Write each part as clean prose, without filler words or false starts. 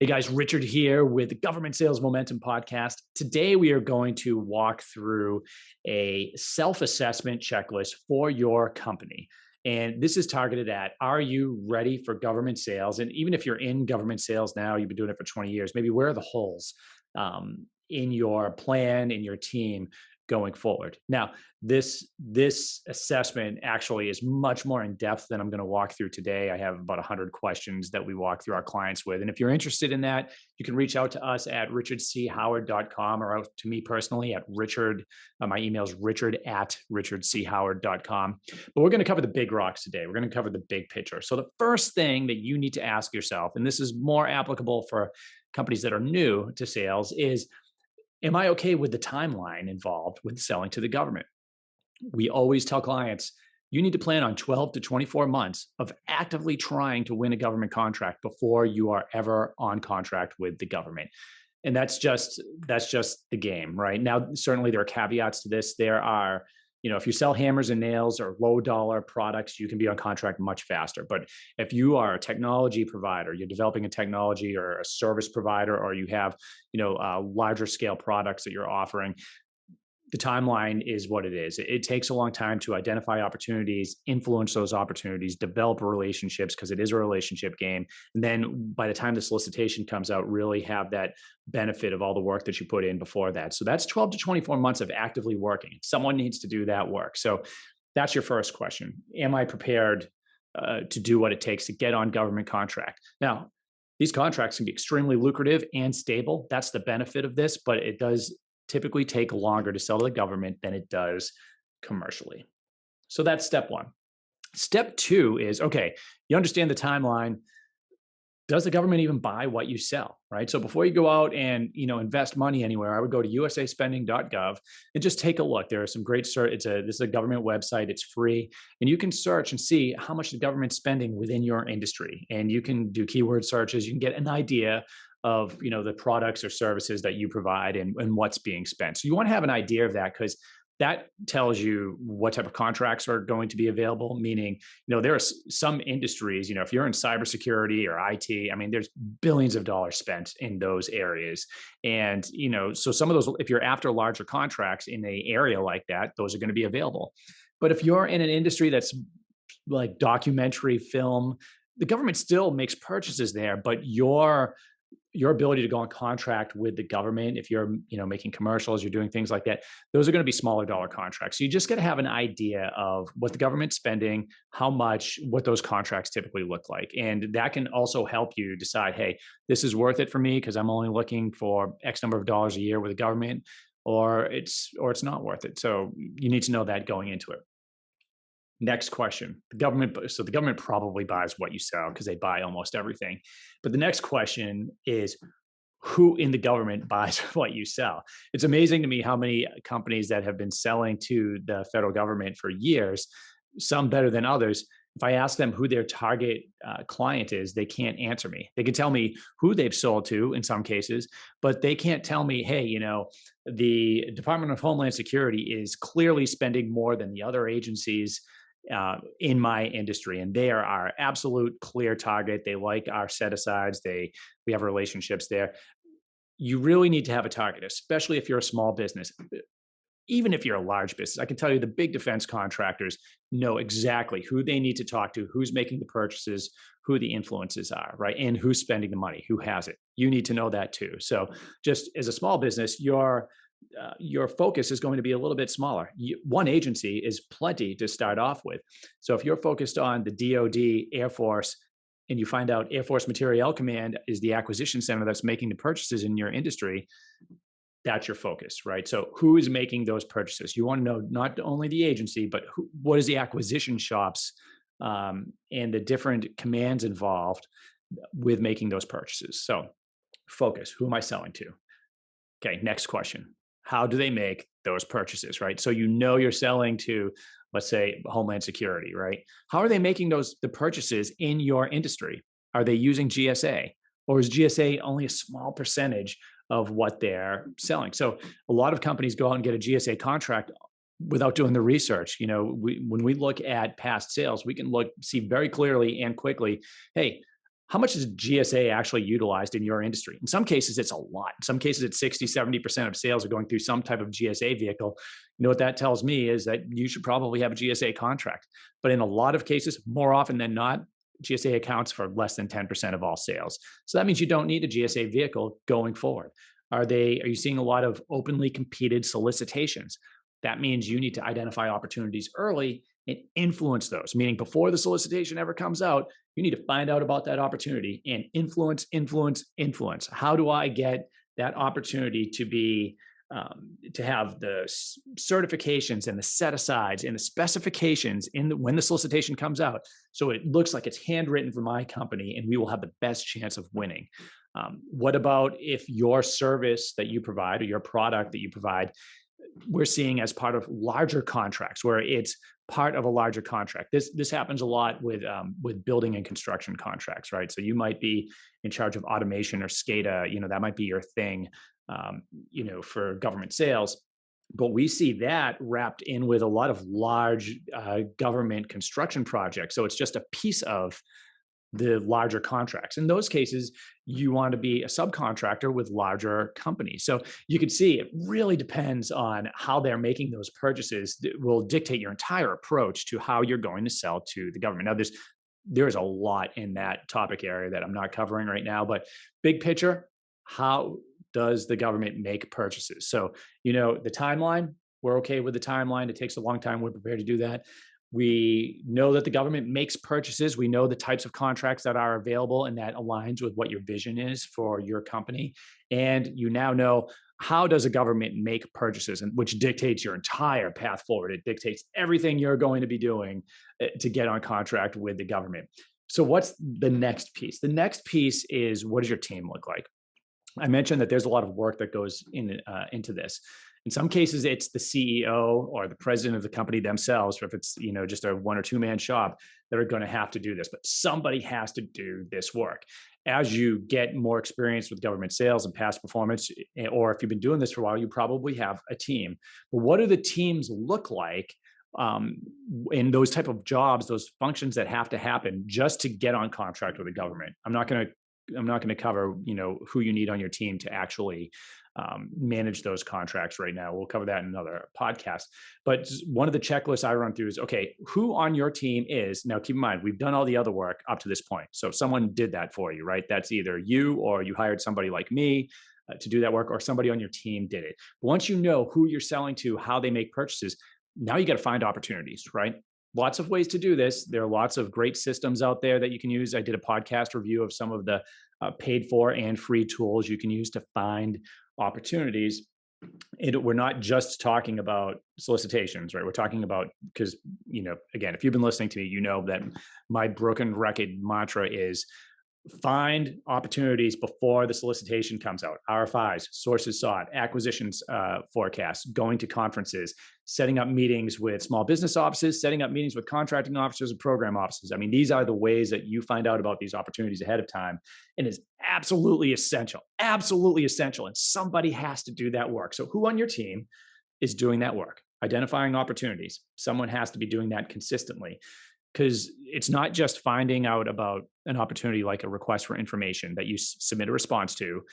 Hey guys, Richard here with the Government Sales Momentum Podcast. Today we are going to walk through a self-assessment checklist for your company. And this is targeted at, are you ready for government sales? And even if you're in government sales now, you've been doing it for 20 years, maybe where are the holes in your plan, in your team going forward? Now, this assessment actually is much more in depth than I'm going to walk through today. I have about 100 questions that we walk through our clients with. And if you're interested in that, you can reach out to us at richardchoward.com or out to me personally at Richard. My email is richard@richardchoward.com. But we're going to cover the big rocks today. We're going to cover the big picture. So the first thing that you need to ask yourself, and this is more applicable for companies that are new to sales, is, am I okay with the timeline involved with selling to the government? We always tell clients, you need to plan on 12 to 24 months of actively trying to win a government contract before you are ever on contract with the government. And that's just the game, right? Now, certainly there are caveats to this. There are, if you sell hammers and nails or low dollar products, you can be on contract much faster. But if you are a technology provider, you're developing a technology or a service provider, or you have, larger scale products that you're offering, the timeline is what it is. It takes a long time to identify opportunities, influence those opportunities, develop relationships, because it is a relationship game. And then by the time the solicitation comes out, really have that benefit of all the work that you put in before that. So that's 12 to 24 months of actively working. Someone needs to do that work. So that's your first question. Am I prepared to do what it takes to get on government contract? Now, these contracts can be extremely lucrative and stable. That's the benefit of this, but it does typically take longer to sell to the government than it does commercially. So that's step one. Step two is, okay, you understand the timeline. Does the government even buy what you sell, right? So before you go out and invest money anywhere, I would go to usaspending.gov and just take a look. There are some great this is a government website. It's free, and you can search and see how much the government's spending within your industry. And you can do keyword searches. You can get an idea of the products or services that you provide and what's being spent. So you want to have an idea of that, because that tells you what type of contracts are going to be available. Meaning, there are some industries, if you're in cybersecurity or IT, there's billions of dollars spent in those areas. And, so some of those, if you're after larger contracts in an area like that, those are going to be available. But if you're in an industry that's like documentary film, the government still makes purchases there, but your ability to go on contract with the government, if you're making commercials, you're doing things like that, those are going to be smaller dollar contracts. So you just got to have an idea of what the government's spending, how much, what those contracts typically look like. And that can also help you decide, hey, this is worth it for me because I'm only looking for X number of dollars a year with the government, or it's not worth it. So you need to know that going into it. Next question. The government probably buys what you sell because they buy almost everything. But the next question is, who in the government buys what you sell? It's amazing to me how many companies that have been selling to the federal government for years, some better than others. If I ask them who their target client is, they can't answer me. They can tell me who they've sold to in some cases, but they can't tell me, hey, the Department of Homeland Security is clearly spending more than the other agencies in my industry, and they are our absolute clear target. They like our set asides. We have relationships there. You really need to have a target, especially if you're a small business. Even if you're a large business, I can tell you the big defense contractors know exactly who they need to talk to, who's making the purchases, who the influences are, right? And who's spending the money, who has it. You need to know that too. So just as a small business, your focus is going to be a little bit smaller. One agency is plenty to start off with. So if you're focused on the DoD, Air Force, and you find out Air Force Materiel Command is the acquisition center that's making the purchases in your industry, that's your focus, right? So who is making those purchases? You want to know not only the agency, but what is the acquisition shops and the different commands involved with making those purchases. So focus, who am I selling to? Okay, next question. How do they make those purchases, right? So you're selling to, let's say, Homeland Security, right? How are they making the purchases in your industry? Are they using GSA? Or is GSA only a small percentage of what they're selling? So a lot of companies go out and get a GSA contract without doing the research. When we look at past sales, we can see very clearly and quickly, hey, how much is GSA actually utilized in your industry? In some cases, it's a lot. In some cases, it's 60, 70% of sales are going through some type of GSA vehicle. You know what that tells me is that you should probably have a GSA contract. But in a lot of cases, more often than not, GSA accounts for less than 10% of all sales. So that means you don't need a GSA vehicle going forward. Are you seeing a lot of openly competed solicitations? That means you need to identify opportunities early and influence those, meaning before the solicitation ever comes out, you need to find out about that opportunity and influence, influence, influence. How do I get that opportunity to be to have the certifications and the set asides and the specifications when the solicitation comes out, so it looks like it's handwritten for my company, and we will have the best chance of winning. What about if your service that you provide or your product that you provide, we're seeing as part of larger contracts where it's part of a larger contract. This happens a lot with building and construction contracts, right? So you might be in charge of automation or SCADA, that might be your thing, for government sales. But we see that wrapped in with a lot of large government construction projects. So it's just a piece of the larger contracts. In those cases, you want to be a subcontractor with larger companies. So you can see it really depends on how they're making those purchases that will dictate your entire approach to how you're going to sell to the government. Now, there's a lot in that topic area that I'm not covering right now, but big picture, how does the government make purchases? So, the timeline, we're okay with the timeline. It takes a long time. We're prepared to do that. We know that the government makes purchases. We know the types of contracts that are available, and that aligns with what your vision is for your company. And you now know, how does a government make purchases, and which dictates your entire path forward. It dictates everything you're going to be doing to get on contract with the government. So what's the next piece? The next piece is, what does your team look like? I mentioned that there's a lot of work that goes into this. In some cases, it's the CEO or the president of the company themselves, or if it's just a 1 or 2 man shop, that are going to have to do this. But somebody has to do this work. As you get more experience with government sales and past performance, or if you've been doing this for a while, you probably have a team. But what do the teams look like in those type of jobs, those functions that have to happen just to get on contract with the government? I'm not going to cover, who you need on your team to actually manage those contracts right now. We'll cover that in another podcast. But one of the checklists I run through is, okay, who on your team is, now keep in mind, we've done all the other work up to this point. So someone did that for you, right? That's either you, or you hired somebody like me to do that work, or somebody on your team did it. But once you know who you're selling to, how they make purchases, now you got to find opportunities, right? Lots of ways to do this. There are lots of great systems out there that you can use. I did a podcast review of some of the paid for and free tools you can use to find opportunities. We're not just talking about solicitations, right? We're talking about, because, again, if you've been listening to me, you know that my broken record mantra is find opportunities before the solicitation comes out. RFIs, sources sought, acquisitions forecasts, going to conferences, setting up meetings with small business offices, setting up meetings with contracting officers and program offices. I mean, these are the ways that you find out about these opportunities ahead of time, and is absolutely essential, absolutely essential. And somebody has to do that work. So who on your team is doing that work? Identifying opportunities. Someone has to be doing that consistently. Because it's not just finding out about an opportunity like a request for information that you submit a response to.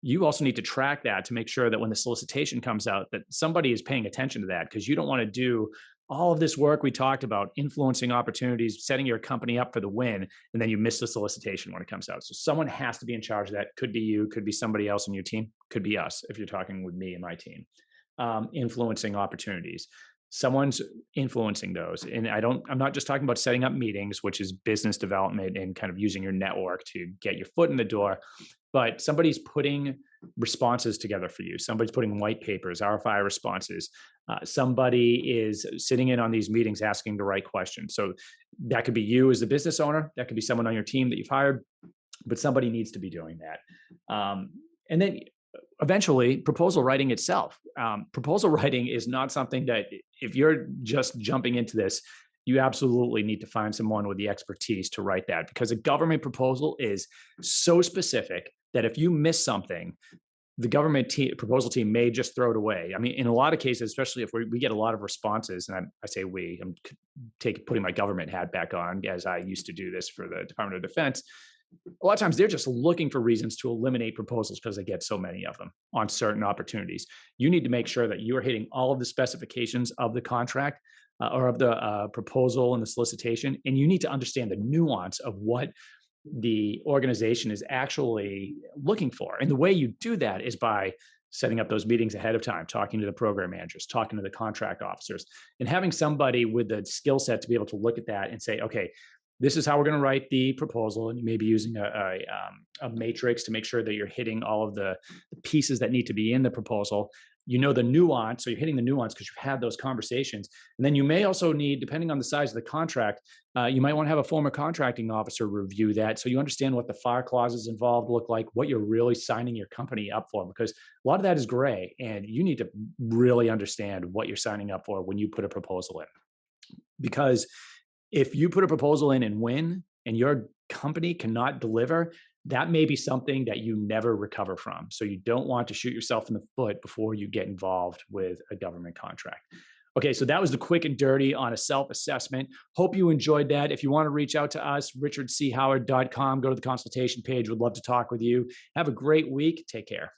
You also need to track that to make sure that when the solicitation comes out, that somebody is paying attention to that, because you don't want to do all of this work we talked about, influencing opportunities, setting your company up for the win, and then you miss the solicitation when it comes out. So someone has to be in charge of that. Could be you, could be somebody else on your team, could be us if you're talking with me and my team. Influencing opportunities. Someone's influencing those. And I'm not just talking about setting up meetings, which is business development and kind of using your network to get your foot in the door, but somebody's putting responses together for you. Somebody's putting white papers, RFI responses. Somebody is sitting in on these meetings, asking the right questions. So that could be you as the business owner. That could be someone on your team that you've hired, but somebody needs to be doing that. And then eventually, proposal writing itself. Proposal writing is not something that, if you're just jumping into this, you absolutely need to find someone with the expertise to write that, because a government proposal is so specific that if you miss something, the government proposal team may just throw it away. I mean, in a lot of cases, especially if we get a lot of responses, and I say I'm putting my government hat back on, as I used to do this for the Department of Defense. A lot of times they're just looking for reasons to eliminate proposals because they get so many of them on certain opportunities. You need to make sure that you're hitting all of the specifications of the contract or of the proposal and the solicitation, and you need to understand the nuance of what the organization is actually looking for. And the way you do that is by setting up those meetings ahead of time, talking to the program managers, talking to the contract officers, and having somebody with the skill set to be able to look at that and say, okay, this is how we're going to write the proposal. And you may be using a matrix to make sure that you're hitting all of the pieces that need to be in the proposal. You know the nuance, so you're hitting the nuance because you've had those conversations. And then you may also need, depending on the size of the contract, you might want to have a former contracting officer review that so you understand what the fire clauses involved look like, what you're really signing your company up for, because a lot of that is gray, and you need to really understand what you're signing up for when you put a proposal in. Because if you put a proposal in and win and your company cannot deliver, that may be something that you never recover from. So you don't want to shoot yourself in the foot before you get involved with a government contract. Okay, so that was the quick and dirty on a self-assessment. Hope you enjoyed that. If you want to reach out to us, richardchoward.com, go to the consultation page. We'd love to talk with you. Have a great week. Take care.